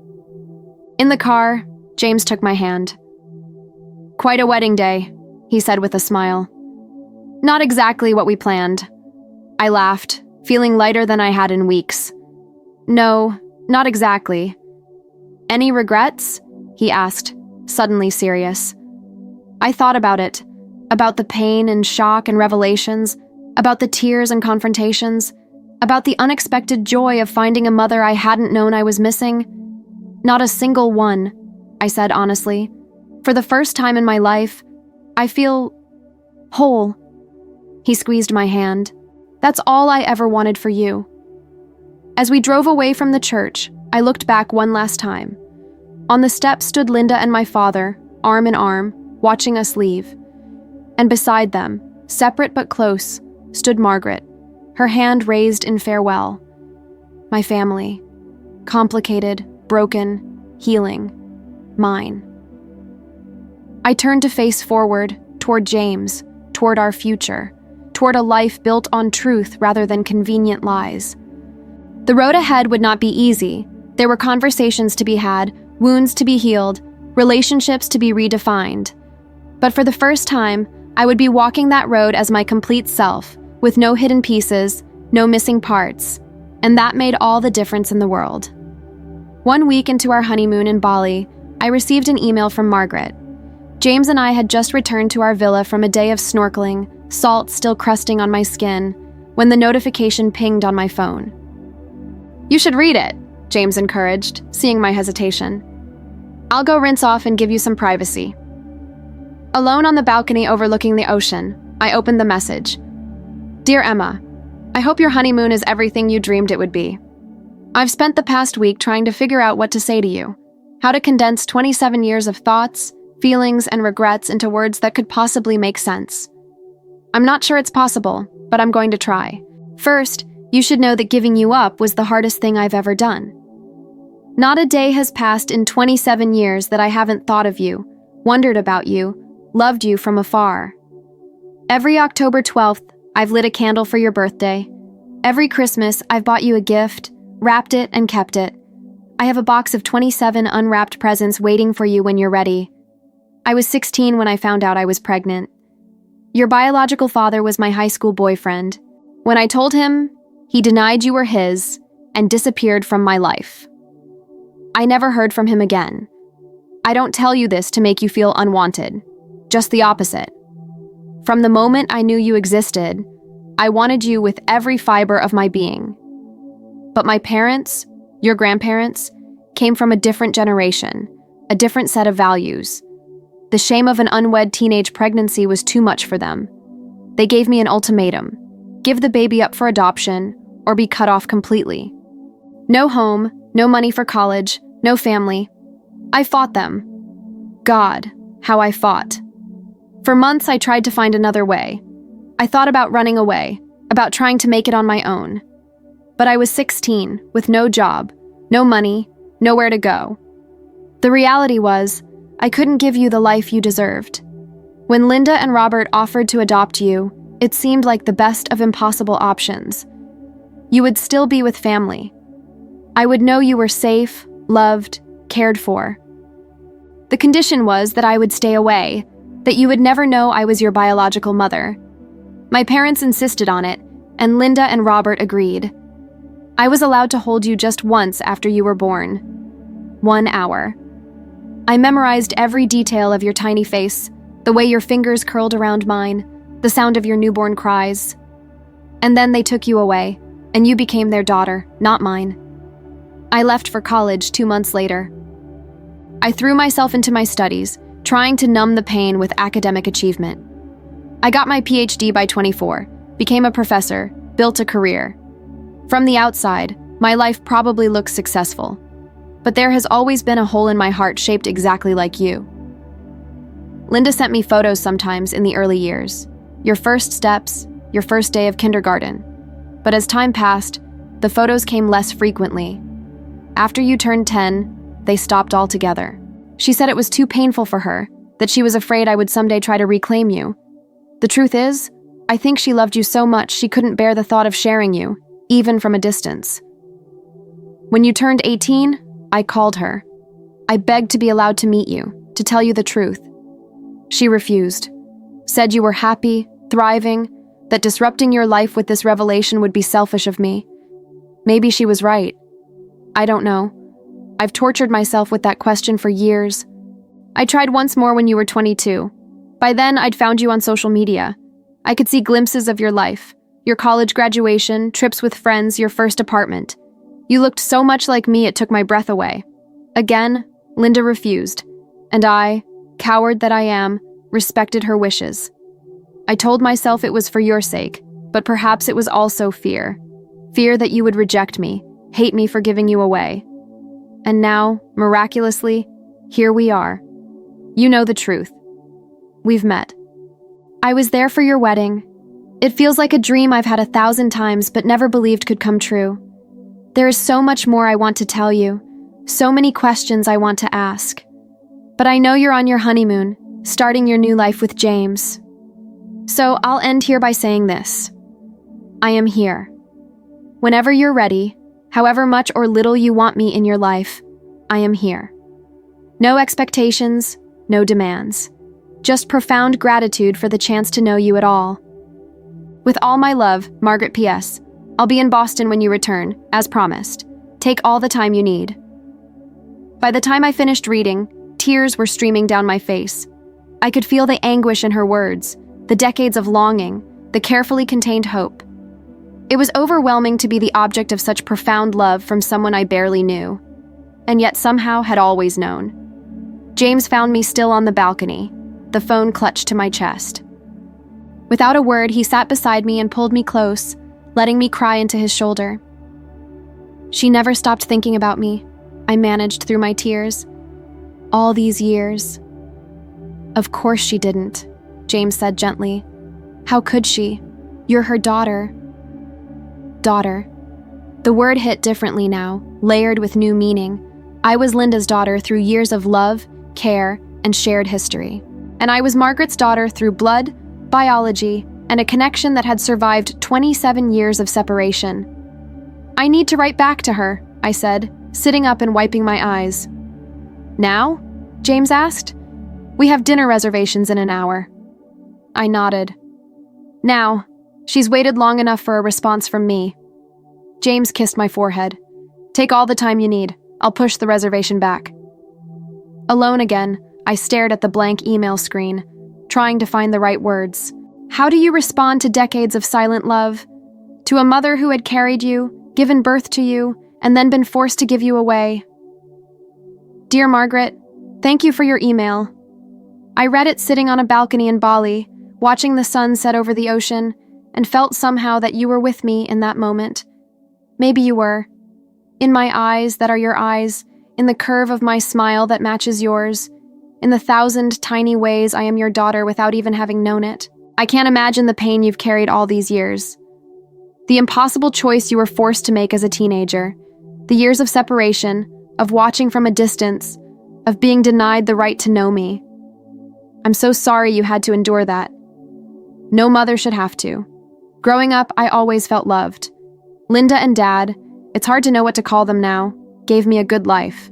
In the car, James took my hand. "Quite a wedding day," he said with a smile. "Not exactly what we planned." I laughed, feeling lighter than I had in weeks. "No, not exactly." "Any regrets?" he asked, suddenly serious. I thought about it, about the pain and shock and revelations, about the tears and confrontations, about the unexpected joy of finding a mother I hadn't known I was missing. "Not a single one," I said honestly. "For the first time in my life, I feel whole." He squeezed my hand. "That's all I ever wanted for you." As we drove away from the church, I looked back one last time. On the steps stood Linda and my father, arm in arm, watching us leave. And beside them, separate but close, stood Margaret, her hand raised in farewell. My family. Complicated, broken, healing. Mine. I turned to face forward, toward James, toward our future, toward a life built on truth rather than convenient lies. The road ahead would not be easy. There were conversations to be had, wounds to be healed, relationships to be redefined. But for the first time, I would be walking that road as my complete self, with no hidden pieces, no missing parts, and that made all the difference in the world. 1 week into our honeymoon in Bali, I received an email from Margaret. James and I had just returned to our villa from a day of snorkeling, salt still crusting on my skin, when the notification pinged on my phone. "You should read it," James encouraged, seeing my hesitation. "I'll go rinse off and give you some privacy." Alone on the balcony overlooking the ocean, I opened the message. "Dear Emma, I hope your honeymoon is everything you dreamed it would be. I've spent the past week trying to figure out what to say to you, how to condense 27 years of thoughts, feelings, and regrets into words that could possibly make sense. I'm not sure it's possible, but I'm going to try. First, you should know that giving you up was the hardest thing I've ever done. Not a day has passed in 27 years that I haven't thought of you, wondered about you, loved you from afar. Every October 12th, I've lit a candle for your birthday. Every Christmas, I've bought you a gift, wrapped it, and kept it. I have a box of 27 unwrapped presents waiting for you when you're ready. I was 16 when I found out I was pregnant. Your biological father was my high school boyfriend. When I told him, he denied you were his and disappeared from my life. I never heard from him again. I don't tell you this to make you feel unwanted, just the opposite. From the moment I knew you existed, I wanted you with every fiber of my being. But my parents, your grandparents, came from a different generation, a different set of values. The shame of an unwed teenage pregnancy was too much for them. They gave me an ultimatum: give the baby up for adoption or be cut off completely. No home, no money for college, no family. I fought them. God, how I fought. For months, I tried to find another way. I thought about running away, about trying to make it on my own. But I was 16, with no job, no money, nowhere to go. The reality was, I couldn't give you the life you deserved. When Linda and Robert offered to adopt you, it seemed like the best of impossible options. You would still be with family. I would know you were safe, loved, cared for. The condition was that I would stay away, that you would never know I was your biological mother. My parents insisted on it, and Linda and Robert agreed. I was allowed to hold you just once after you were born. 1 hour. I memorized every detail of your tiny face, the way your fingers curled around mine, the sound of your newborn cries. And then they took you away, and you became their daughter, not mine. I left for college 2 months later. I threw myself into my studies, trying to numb the pain with academic achievement. I got my PhD by 24, became a professor, built a career. From the outside, my life probably looks successful, but there has always been a hole in my heart shaped exactly like you. Linda sent me photos sometimes in the early years, your first steps, your first day of kindergarten. But as time passed, the photos came less frequently. After you turned 10, they stopped altogether. She said it was too painful for her, that she was afraid I would someday try to reclaim you. The truth is, I think she loved you so much she couldn't bear the thought of sharing you, even from a distance. When you turned 18, I called her. I begged to be allowed to meet you, to tell you the truth. She refused, said you were happy, thriving, that disrupting your life with this revelation would be selfish of me. Maybe she was right. I don't know. I've tortured myself with that question for years. I tried once more when you were 22. By then, I'd found you on social media. I could see glimpses of your life, your college graduation, trips with friends, your first apartment. You looked so much like me it took my breath away. Again, Linda refused, and I, coward that I am, respected her wishes. I told myself it was for your sake, but perhaps it was also fear. Fear that you would reject me, hate me for giving you away. And now, miraculously, here we are. You know the truth. We've met. I was there for your wedding. It feels like a dream I've had 1,000 times but never believed could come true. There is so much more I want to tell you, so many questions I want to ask. But I know you're on your honeymoon, starting your new life with James. So I'll end here by saying this. I am here. Whenever you're ready, however much or little you want me in your life, I am here. No expectations, no demands. Just profound gratitude for the chance to know you at all. With all my love, Margaret P.S. I'll be in Boston when you return, as promised. Take all the time you need. By the time I finished reading, tears were streaming down my face. I could feel the anguish in her words, the decades of longing, the carefully contained hope. It was overwhelming to be the object of such profound love from someone I barely knew, and yet somehow had always known. James found me still on the balcony, the phone clutched to my chest. Without a word, he sat beside me and pulled me close, letting me cry into his shoulder. She never stopped thinking about me, I managed through my tears. All these years. Of course she didn't, James said gently. How could she? You're her daughter. Daughter. The word hit differently now, layered with new meaning. I was Linda's daughter through years of love, care, and shared history. And I was Margaret's daughter through blood, biology, and a connection that had survived 27 years of separation. I need to write back to her, I said, sitting up and wiping my eyes. Now? James asked. We have dinner reservations in an hour. I nodded. Now. She's waited long enough for a response from me. James kissed my forehead. Take all the time you need. I'll push the reservation back. Alone again, I stared at the blank email screen, trying to find the right words. How do you respond to decades of silent love? To a mother who had carried you, given birth to you, and then been forced to give you away? Dear Margaret, thank you for your email. I read it sitting on a balcony in Bali, watching the sun set over the ocean, and felt somehow that you were with me in that moment. Maybe you were. In my eyes that are your eyes, in the curve of my smile that matches yours, in the 1,000 tiny ways I am your daughter without even having known it. I can't imagine the pain you've carried all these years. The impossible choice you were forced to make as a teenager, the years of separation, of watching from a distance, of being denied the right to know me. I'm so sorry you had to endure that. No mother should have to. Growing up, I always felt loved. Linda and Dad, it's hard to know what to call them now, gave me a good life.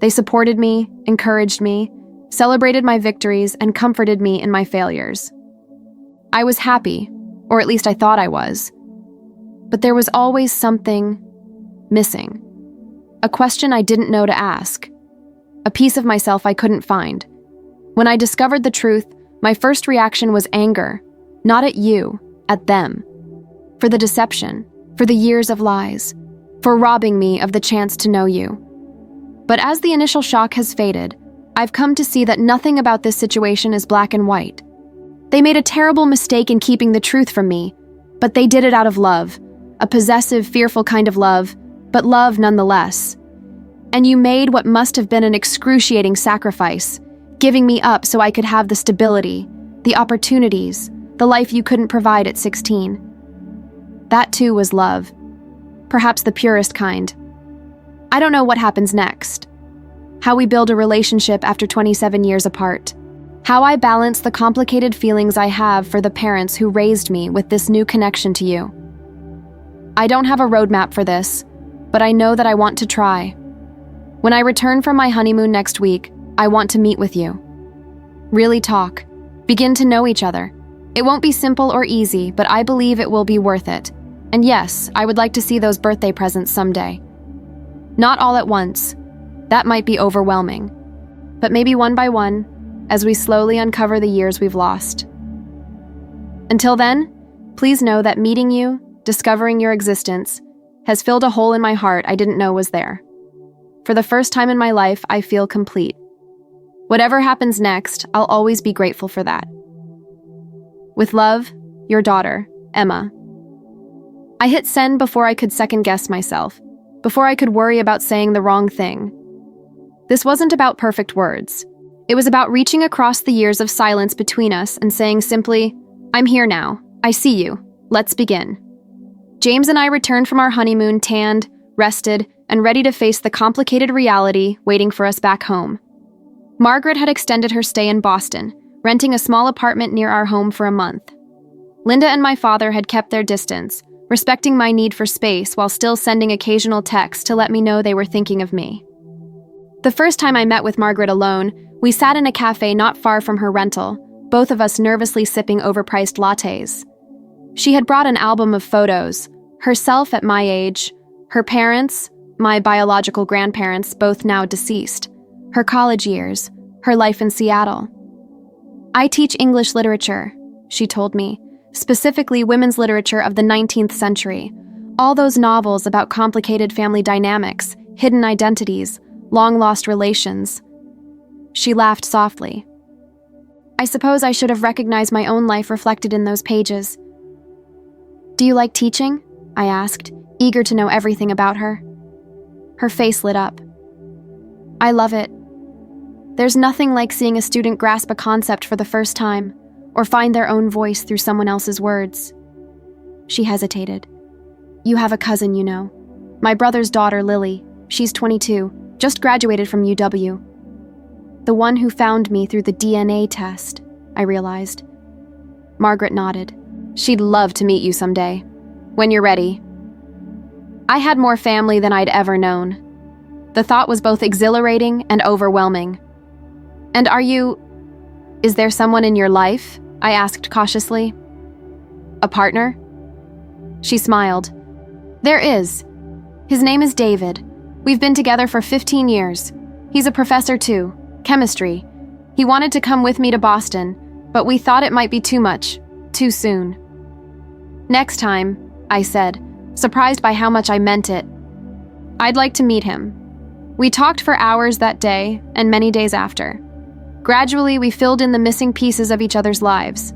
They supported me, encouraged me, celebrated my victories, and comforted me in my failures. I was happy, or at least I thought I was. But there was always something missing. A question I didn't know to ask. A piece of myself I couldn't find. When I discovered the truth, my first reaction was anger, not at you, at them. For the deception, for the years of lies, for robbing me of the chance to know you. But as the initial shock has faded, I've come to see that nothing about this situation is black and white. They made a terrible mistake in keeping the truth from me, but they did it out of love, a possessive, fearful kind of love, but love nonetheless. And you made what must have been an excruciating sacrifice, giving me up so I could have the stability, the opportunities, the life you couldn't provide at 16. That too was love. Perhaps the purest kind. I don't know what happens next. How we build a relationship after 27 years apart. How I balance the complicated feelings I have for the parents who raised me with this new connection to you. I don't have a roadmap for this, but I know that I want to try. When I return from my honeymoon next week, I want to meet with you. Really talk. Begin to know each other. It won't be simple or easy, but I believe it will be worth it. And yes, I would like to see those birthday presents someday. Not all at once. That might be overwhelming. But maybe one by one, as we slowly uncover the years we've lost. Until then, please know that meeting you, discovering your existence, has filled a hole in my heart I didn't know was there. For the first time in my life, I feel complete. Whatever happens next, I'll always be grateful for that. With love, your daughter, Emma. I hit send before I could second-guess myself, before I could worry about saying the wrong thing. This wasn't about perfect words. It was about reaching across the years of silence between us and saying simply, I'm here now. I see you. Let's begin. James and I returned from our honeymoon tanned, rested, and ready to face the complicated reality waiting for us back home. Margaret had extended her stay in Boston, renting a small apartment near our home for a month. Linda and my father had kept their distance, respecting my need for space while still sending occasional texts to let me know they were thinking of me. The first time I met with Margaret alone, we sat in a cafe not far from her rental, both of us nervously sipping overpriced lattes. She had brought an album of photos, herself at my age, her parents, my biological grandparents, both now deceased, her college years, her life in Seattle. "I teach English literature," she told me, specifically women's literature of the 19th century, all those novels about complicated family dynamics, hidden identities, long-lost relations. She laughed softly. I suppose I should have recognized my own life reflected in those pages. "Do you like teaching?" I asked, eager to know everything about her. Her face lit up. "I love it. There's nothing like seeing a student grasp a concept for the first time, or find their own voice through someone else's words." She hesitated. "You have a cousin, you know. My brother's daughter, Lily. She's 22, just graduated from UW. The one who found me through the DNA test," I realized. Margaret nodded. "She'd love to meet you someday. When you're ready." I had more family than I'd ever known. The thought was both exhilarating and overwhelming. "And is there someone in your life?" I asked cautiously. "A partner?" She smiled. "There is. His name is David. We've been together for 15 years. He's a professor too, chemistry. He wanted to come with me to Boston, but we thought it might be too much, too soon." "Next time," I said, surprised by how much I meant it. "I'd like to meet him." We talked for hours that day and many days after. Gradually, we filled in the missing pieces of each other's lives.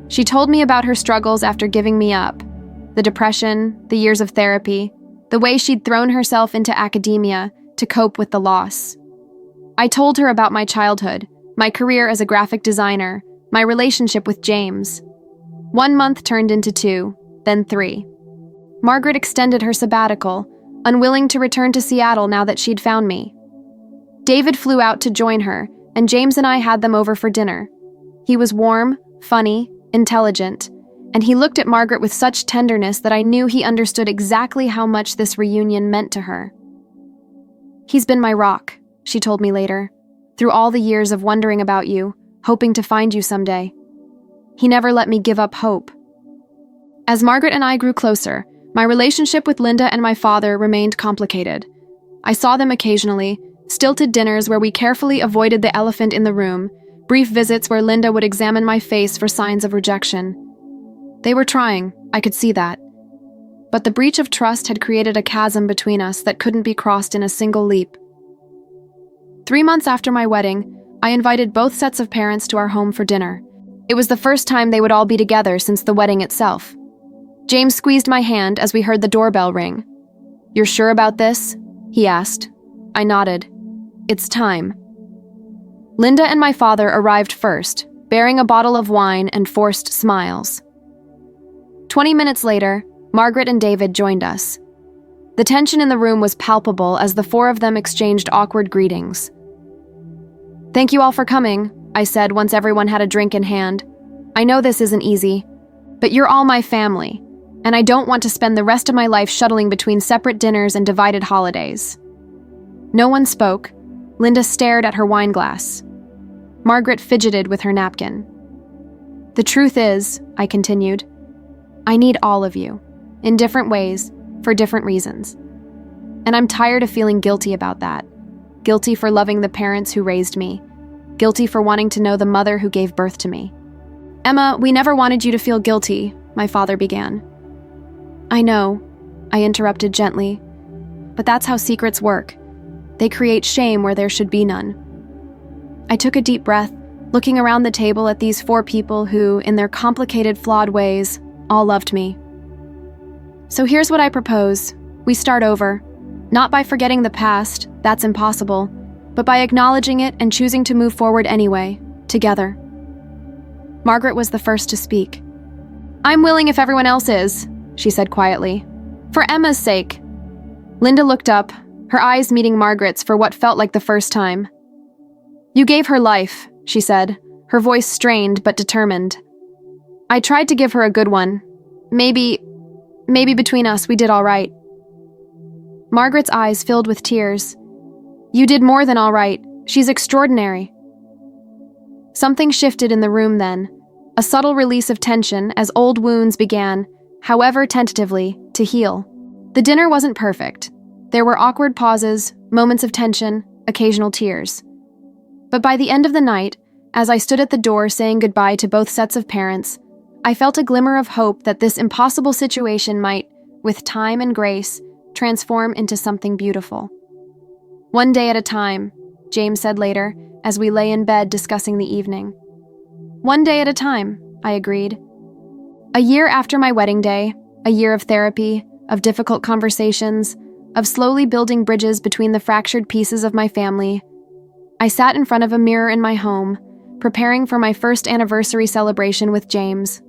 She told me about her struggles after giving me up, the depression, the years of therapy, the way she'd thrown herself into academia to cope with the loss. I told her about my childhood, my career as a graphic designer, my relationship with James. 1 month turned into 2, then 3. Margaret extended her sabbatical, unwilling to return to Seattle now that she'd found me. David flew out to join her, and James and I had them over for dinner. He was warm, funny, intelligent, and he looked at Margaret with such tenderness that I knew he understood exactly how much this reunion meant to her. "He's been my rock," she told me later, "through all the years of wondering about you, hoping to find you someday. He never let me give up hope." As Margaret and I grew closer, my relationship with Linda and my father remained complicated. I saw them occasionally, stilted dinners where we carefully avoided the elephant in the room, brief visits where Linda would examine my face for signs of rejection. They were trying, I could see that. But the breach of trust had created a chasm between us that couldn't be crossed in a single leap. 3 months after my wedding, I invited both sets of parents to our home for dinner. It was the first time they would all be together since the wedding itself. James squeezed my hand as we heard the doorbell ring. "You're sure about this?" he asked. I nodded. "It's time." Linda and my father arrived first, bearing a bottle of wine and forced smiles. 20 minutes later, Margaret and David joined us. The tension in the room was palpable as the 4 of them exchanged awkward greetings. "Thank you all for coming," I said once everyone had a drink in hand. "I know this isn't easy, but you're all my family, and I don't want to spend the rest of my life shuttling between separate dinners and divided holidays." No one spoke. Linda stared at her wine glass. Margaret fidgeted with her napkin. "The truth is," I continued, "I need all of you, in different ways, for different reasons. And I'm tired of feeling guilty about that. Guilty for loving the parents who raised me. Guilty for wanting to know the mother who gave birth to me." "Emma, we never wanted you to feel guilty," my father began. "I know," I interrupted gently, "but that's how secrets work. They create shame where there should be none." I took a deep breath, looking around the table at these 4 people who, in their complicated, flawed ways, all loved me. "So here's what I propose. We start over. Not by forgetting the past, that's impossible, but by acknowledging it and choosing to move forward anyway, together." Margaret was the first to speak. "I'm willing if everyone else is," she said quietly. "For Emma's sake." Linda looked up, her eyes meeting Margaret's for what felt like the first time. "You gave her life," she said, her voice strained but determined. "I tried to give her a good one. Maybe between us we did all right." Margaret's eyes filled with tears. You did more than all right. She's extraordinary. Something shifted in the room then, a subtle release of tension as old wounds began, however tentatively, to heal. The dinner wasn't perfect. There were awkward pauses, moments of tension, occasional tears. But by the end of the night, as I stood at the door saying goodbye to both sets of parents, I felt a glimmer of hope that this impossible situation might, with time and grace, transform into something beautiful. One day at a time, James said later, as we lay in bed discussing the evening. One day at a time, I agreed. A year after my wedding day, a year of therapy, of difficult conversations, of slowly building bridges between the fractured pieces of my family, I sat in front of a mirror in my home, preparing for my first anniversary celebration with James.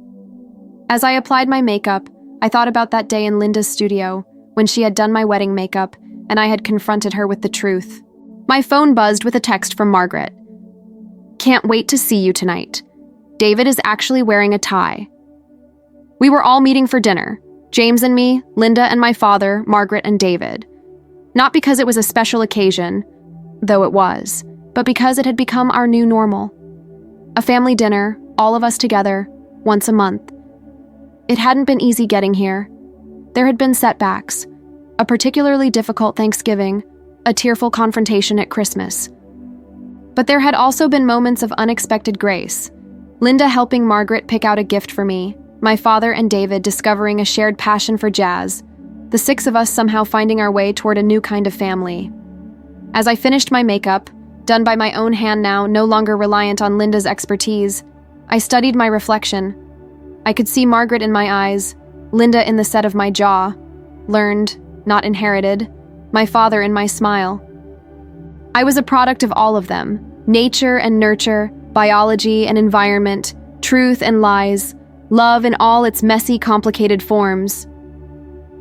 As I applied my makeup, I thought about that day in Linda's studio, when she had done my wedding makeup, and I had confronted her with the truth. My phone buzzed with a text from Margaret. Can't wait to see you tonight. David is actually wearing a tie. We were all meeting for dinner. James and me, Linda and my father, Margaret and David. Not because it was a special occasion, though it was, but because it had become our new normal. A family dinner, all of us together, once a month. It hadn't been easy getting here. There had been setbacks, a particularly difficult Thanksgiving, a tearful confrontation at Christmas. But there had also been moments of unexpected grace. Linda helping Margaret pick out a gift for me, my father and David discovering a shared passion for jazz, the six of us somehow finding our way toward a new kind of family. As I finished my makeup, done by my own hand now, no longer reliant on Linda's expertise, I studied my reflection. I could see Margaret in my eyes, Linda in the set of my jaw, learned, not inherited, my father in my smile. I was a product of all of them, nature and nurture, biology and environment, truth and lies, love in all its messy, complicated forms.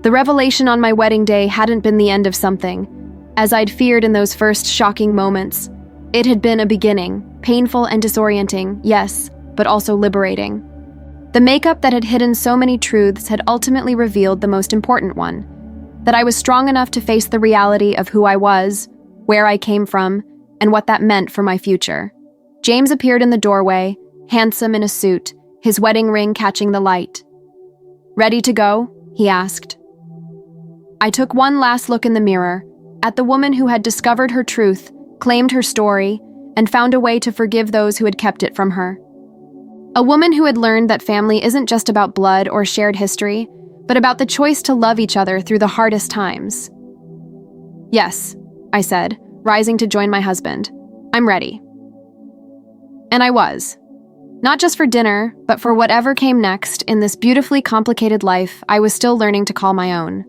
The revelation on my wedding day hadn't been the end of something, as I'd feared in those first shocking moments. It had been a beginning, painful and disorienting, yes, but also liberating. The makeup that had hidden so many truths had ultimately revealed the most important one, that I was strong enough to face the reality of who I was, where I came from, and what that meant for my future. James appeared in the doorway, handsome in a suit, his wedding ring catching the light. Ready to go? He asked. I took one last look in the mirror, at the woman who had discovered her truth, claimed her story, and found a way to forgive those who had kept it from her. A woman who had learned that family isn't just about blood or shared history, but about the choice to love each other through the hardest times. Yes, I said, rising to join my husband. I'm ready. And I was. Not just for dinner, but for whatever came next in this beautifully complicated life I was still learning to call my own.